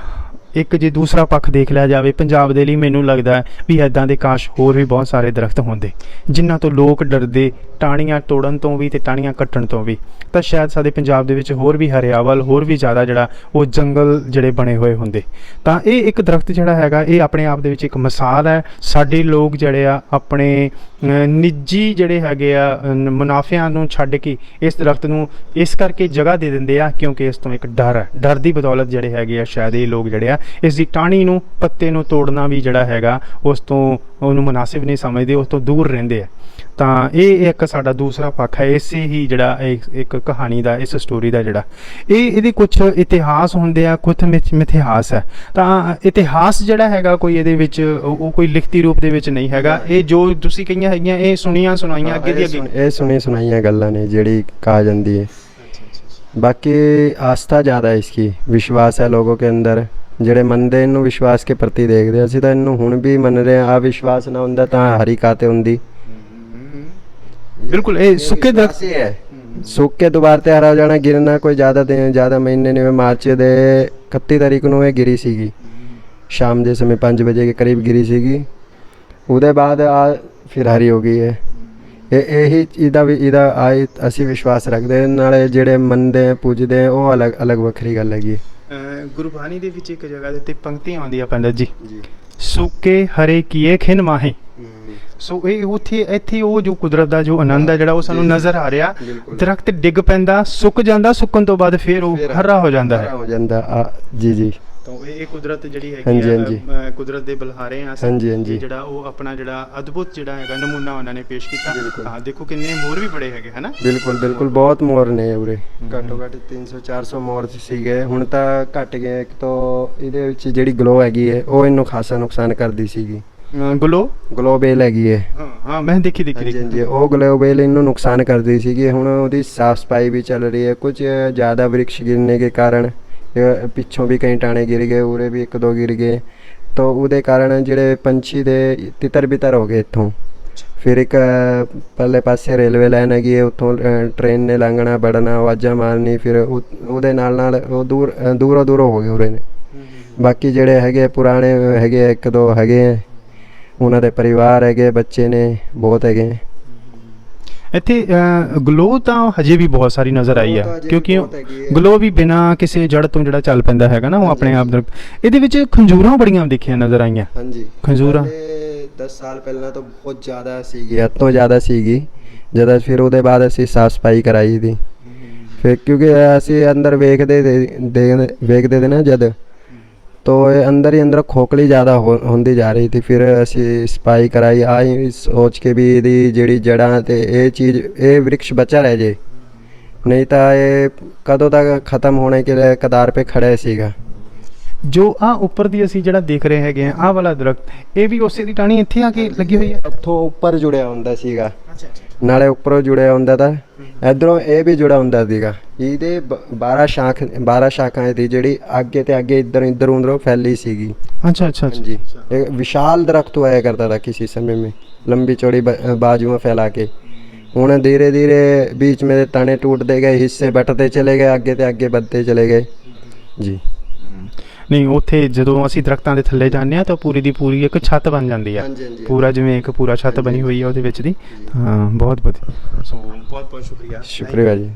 ਇੱਕ ਜੇ ਦੂਸਰਾ ਪੱਖ ਦੇਖ ਲਿਆ ਜਾਵੇ ਪੰਜਾਬ ਦੇ ਲਈ, ਮੈਨੂੰ ਲੱਗਦਾ ਹੈ ਵੀ ਇੱਦਾਂ ਦੇ ਕਾਸ਼ ਹੋਰ ਵੀ ਬਹੁਤ ਸਾਰੇ ਦਰਖਤ ਹੁੰਦੇ ਜਿਨ੍ਹਾਂ ਤੋਂ ਲੋਕ ਡਰਦੇ, ਟਾਹਣੀਆਂ ਤੋੜਨ ਤੋਂ ਵੀ ਤੇ ਟਾਹਣੀਆਂ ਕੱਟਣ ਤੋਂ ਵੀ। ਤਾਂ ਸ਼ਾਇਦ ਸਾਡੇ ਪੰਜਾਬ ਦੇ ਵਿੱਚ ਹੋਰ ਵੀ ਹਰਿਆਵਲ, ਹੋਰ ਵੀ ਜ਼ਿਆਦਾ ਜਿਹੜਾ ਉਹ ਜੰਗਲ ਜਿਹੜੇ ਬਣੇ ਹੋਏ ਹੁੰਦੇ। ਤਾਂ ਇਹ ਇੱਕ ਦਰਖਤ ਜਿਹੜਾ ਹੈਗਾ, ਇਹ ਆਪਣੇ ਆਪ ਦੇ ਵਿੱਚ ਇੱਕ ਮਿਸਾਲ ਹੈ। ਸਾਡੇ ਲੋਕ ਜਿਹੜੇ ਆ ਆਪਣੇ ਨਿੱਜੀ ਜਿਹੜੇ ਹੈਗੇ ਆ ਮੁਨਾਫਿਆਂ ਨੂੰ ਛੱਡ ਕੇ ਇਸ ਦਰਖਤ ਨੂੰ ਇਸ ਕਰਕੇ ਜਗ੍ਹਾ ਦੇ ਦਿੰਦੇ ਆ ਕਿਉਂਕਿ ਇਸ ਤੋਂ ਇੱਕ ਡਰ ਹੈ। ਡਰ ਦੀ ਬਦੌਲਤ ਜਿਹੜੇ ਹੈਗੇ ਆ ਸ਼ਾਇਦ ਇਹ ਲੋਕ ਜਿਹੜੇ ਆ ਇਸ ਦੀ ਟਾਹਣੀ ਨੂੰ, ਪੱਤੇ ਨੂੰ ਤੋੜਨਾ ਵੀ ਜਿਹੜਾ ਹੈਗਾ ਉਸ ਤੋਂ ਉਹਨੂੰ ਮੁਨਾਸਿਬ ਨਹੀਂ ਸਮਝਦੇ, ਉਸ ਤੋਂ ਦੂਰ ਰਹਿੰਦੇ ਆ। ਤਾਂ ਇਹ ਇੱਕ ਸਾਡਾ ਦੂਸਰਾ ਪੱਖ ਹੈ ਇਸੇ ਹੀ ਜਿਹੜਾ ਇੱਕ ਕਹਾਣੀ ਦਾ, ਇਸ ਸਟੋਰੀ ਦਾ ਜਿਹੜਾ ਇਹਦੇ ਕੁਝ ਇਤਿਹਾਸ ਹੁੰਦੇ ਆ, ਕੁਝ ਮਿਥਿਹਾਸ ਹੈ। ਤਾਂ ਇਤਿਹਾਸ ਜਿਹੜਾ ਹੈਗਾ ਕੋਈ ਇਹਦੇ ਵਿੱਚ ਉਹ ਕੋਈ ਲਿਖਤੀ ਰੂਪ ਦੇ ਵਿੱਚ ਨਹੀਂ ਹੈਗਾ। ਇਹ ਜੋ ਤੁਸੀਂ ਕਹੀਆਂ ਹੈਗੀਆਂ ਇਹ ਸੁਣੀਆਂ ਸੁਣਾਈਆਂ ਅੱਗੇ ਦੀ ਅੱਗੇ। ਇਹ ਸੁਣੀ ਸੁਣਾਈਆਂ ਗੱਲਾਂ ਨੇ ਜਿਹੜੀ ਕਹਾ ਜਾਂਦੀ ਹੈ। बाकी आस्था ज़्यादा है इसकी, विश्वास है लोगों के अंदर ਜਿਹੜੇ ਮੰਨਦੇ ਇਹਨੂੰ ਵਿਸ਼ਵਾਸ ਕੇ ਪ੍ਰਤੀ ਦੇਖਦੇ। ਅਸੀਂ ਤਾਂ ਇਹਨੂੰ ਹੁਣ ਵੀ ਮੰਨ ਰਹੇ ਹਾਂ। ਆ ਵਿਸ਼ਵਾਸ ਨਾ ਹੁੰਦਾ ਤਾਂ ਹਰੀ ਕਾਤੇ ਹੁੰਦੀ। ਬਿਲਕੁਲ ਇਹ ਸੁੱਕੇ ਦਰਖਤ ਹੀ ਹੈ, ਸੁੱਕ ਕੇ ਦੁਬਾਰਾ ਤੇ ਹਰਾ ਹੋ ਜਾਣਾ, ਗਿਰਨਾ ਕੋਈ ਜ਼ਿਆਦਾ ਮਹੀਨੇ ਨਹੀਂ ਹੋਏ। ਮਾਰਚ ਦੇ 31 ਤਾਰੀਖ ਨੂੰ ਇਹ ਗਿਰੀ ਸੀਗੀ, ਸ਼ਾਮ ਦੇ ਸਮੇਂ 5 ਵਜੇ ਦੇ ਕਰੀਬ ਗਿਰੀ ਸੀਗੀ। ਉਹਦੇ ਬਾਅਦ ਆ ਫਿਰ ਹਰੀ ਹੋ ਗਈ ਹੈ। ਇਹੀ ਇਹਦਾ ਅਸੀਂ ਵਿਸ਼ਵਾਸ ਰੱਖਦੇ। ਨਾਲੇ ਜਿਹੜੇ ਮੰਨਦੇ ਪੂਜਦੇ ਉਹ ਅਲੱਗ ਵੱਖਰੀ ਗੱਲ ਹੈਗੀ। ਗੁਰਬਾਣੀ ਦੇ ਵਿੱਚ ਇੱਕ ਜਗ੍ਹਾ ਦੇ ਉੱਤੇ ਪੰਕਤੀਆਂ ਆਉਂਦੀਆਂ ਪੰਡਤ ਜੀ, ਸੁੱਕੇ ਹਰੇ ਕੀਏ ਖਿਨ ਮਾਹੇ। ਸੋ ਇਹ ਇੱਥੇ ਉਹ ਜੋ ਕੁਦਰਤ ਦਾ ਜੋ ਆਨੰਦ ਆ ਜਿਹੜਾ ਉਹ ਸਾਨੂੰ ਨਜ਼ਰ ਆ ਰਿਹਾ। ਦਰਖਤ ਡਿੱਗ ਪੈਂਦਾ, ਸੁੱਕ ਜਾਂਦਾ, ਸੁੱਕਣ ਤੋਂ ਬਾਅਦ ਫਿਰ ਉਹ ਹਰਾ ਹੋ ਜਾਂਦਾ ਹੈ। ਜੀ ਤਾਂ ਇਹ ਕੁਦਰਤ ਜਿਹੜੀ ਹੈਗੀ ਆ, ਕੁਦਰਤ ਦੇ ਬਲਹਾਰੇ ਆ। ਜਿਹੜਾ ਉਹ ਆਪਣਾ ਜਿਹੜਾ ਅਦਭੁਤ ਜਿਹੜਾ ਹੈਗਾ ਨਮੂਨਾ ਉਹਨਾਂ ਨੇ ਪੇਸ਼ ਕੀਤਾ। ਹਾਂ ਦੇਖੋ ਕਿੰਨੇ ਮੋਰ ਵੀ ਬੜੇ ਹੈਗੇ ਹਨਾ। ਬਿਲਕੁਲ ਬਹੁਤ ਮੋਰ ਨੇ ਉਰੇ, ਘੱਟੋ ਘੱਟ 300-400 ਮੋਰ ਸੀਗੇ। ਹੁਣ ਤਾਂ ਘਟ ਗਏ। ਇੱਕ ਤੋਂ ਇਹਦੇ ਵਿੱਚ ਜਿਹੜੀ ਗਲੋ ਹੈਗੀ ਹੈ ਉਹ ਇਹਨੂੰ ਖਾਸਾ ਨੁਕਸਾਨ ਕਰਦੀ ਸੀਗੀ। ਗਲੋਬੇਲ ਹੈਗੀ ਹੈ। ਹਾਂ ਮੈਂ ਦੇਖੀ ਹਾਂਜੀ ਉਹ ਗਲੋਬੇਲ ਇਹਨੂੰ ਨੁਕਸਾਨ ਕਰਦੀ ਸੀਗੀ। ਹੁਣ ਉਹਦੀ ਸਾਫ ਸਫਾਈ ਵੀ ਚੱਲ ਰਹੀ ਹੈ। ਕੁਝ ਜ਼ਿਆਦਾ ਵ੍ਰਿਕਸ਼ गिरने के कारण ਪਿੱਛੋਂ ਵੀ ਕਈ ਟਾਣੇ ਗਿਰ ਗਏ, ਉਰੇ ਵੀ 1-2 ਗਿਰ ਗਏ। ਤਾਂ ਉਹਦੇ ਕਾਰਨ ਜਿਹੜੇ ਪੰਛੀ ਦੇ ਤਿੱਤਰ ਬਿੱਤਰ ਹੋ ਗਏ ਇੱਥੋਂ। ਫਿਰ ਇੱਕ ਪਰਲੇ ਪਾਸੇ ਰੇਲਵੇ ਲਾਈਨ ਹੈਗੀ ਹੈ, ਉੱਥੋਂ ਟ੍ਰੇਨ ਨੇ ਲੰਘਣਾ ਵੜਨਾ, ਆਵਾਜ਼ਾਂ ਮਾਰਨੀ। ਫਿਰ ਉਹਦੇ ਨਾਲ ਉਹ ਦੂਰੋਂ ਹੋ ਗਏ ਉਰੇ ਨੇ। ਬਾਕੀ ਜਿਹੜੇ ਹੈਗੇ ਪੁਰਾਣੇ ਹੈਗੇ 1-2 ਹੈਗੇ, ਉਹਨਾਂ ਦੇ ਪਰਿਵਾਰ ਹੈਗੇ, ਬੱਚੇ ਨੇ ਬਹੁਤ ਹੈਗੇ। ਇੱਥੇ ਗਲੋ ਤਾਂ ਹਜੇ ਵੀ ਬਹੁਤ ਸਾਰੀ ਨਜ਼ਰ ਆਈ ਹੈ, ਕਿਉਂਕਿ ਗਲੋ ਵੀ ਬਿਨਾਂ ਕਿਸੇ ਜੜ ਤੋਂ ਜਿਹੜਾ ਚੱਲ ਪੈਂਦਾ ਹੈਗਾ ਨਾ ਉਹ ਆਪਣੇ ਆਪ। ਇਹਦੇ ਵਿੱਚ ਖੰਜੂਰਾਂ ਬੜੀਆਂ ਦੇਖੀਆਂ ਨਜ਼ਰ ਆਈਆਂ। ਹਾਂਜੀ ਖੰਜੂਰਾਂ 10 ਸਾਲ ਪਹਿਲਾਂ ਤਾਂ ਬਹੁਤ ਜ਼ਿਆਦਾ ਸੀਗੀ, ਹੱਦ ਤੋਂ ਜ਼ਿਆਦਾ ਸੀਗੀ। ਜਦੋਂ ਫਿਰ ਉਹਦੇ ਬਾਅਦ ਅਸੀਂ ਸਾਫ ਸਫਾਈ ਕਰਾਈ ਦੀ। ਫਿਰ ਕਿਉਂਕਿ ਅਸੀਂ ਅੰਦਰ ਵੇਖਦੇ ਤੇ ਨਾ ਜਦ, तो अंदर ही अंदर खोखली ज़्यादा होती जा रही थी। फिर असी सफाई कराई आई सोच के भी यदि जी जड़ा तो ये चीज़ ये वृक्ष बचा रह जाए, नहीं तो ये कदों तक ख़त्म होने के कदार पे खड़े सीगा। जो आ ऊपर दी असी जड़ा देख रहे हैं आ वाला दरख्त ये भी उसे दी टाणी इत्थे आके लगी हुई है। ਉੱਥੋਂ ਉੱਪਰ ਜੁੜਿਆ ਹੁੰਦਾ ਸੀਗਾ, ਨਾਲੇ ਉੱਪਰੋਂ ਜੁੜਿਆ ਹੁੰਦਾ ਤਾਂ ਇਧਰੋਂ ਇਹ ਵੀ ਜੁੜਾ ਹੁੰਦਾ ਸੀਗਾ। ਇਹਦੇ 12 ਸ਼ਾਖਾਂ ਦੀ ਜਿਹੜੀ ਅੱਗੇ ਤੇ ਅੱਗੇ ਇੱਧਰ ਉਧਰੋਂ ਫੈਲੀ ਸੀਗੀ। अच्छा जी एक विशाल दरख्त हुआ करता था किसी समय में, लंबी चौड़ी बाजुएं फैला के। उन्हें धीरे धीरे बीच में तने टूटते गए, हिस्से बटते चले गए, आगे ते आगे बढ़ते चले गए जी। नहीं ਉੱਥੇ ਜਦੋਂ ਅਸੀਂ ਦਰਖਤਾਂ ਦੇ ਥੱਲੇ ਜਾਂਦੇ ਆ ਤਾਂ ਪੂਰੀ ਦੀ ਪੂਰੀ ਇੱਕ ਛੱਤ ਬਣ ਜਾਂਦੀ ਆ। ਪੂਰਾ ਜਿਵੇਂ ਇੱਕ ਪੂਰਾ ਛੱਤ ਬਣੀ ਹੋਈ ਆ ਉਹਦੇ ਵਿੱਚ ਦੀ। ਹਾਂ ਬਹੁਤ ਵਧੀਆ। ਸੋ ਬਹੁਤ ਸ਼ੁਕਰੀਆ ਜੀ।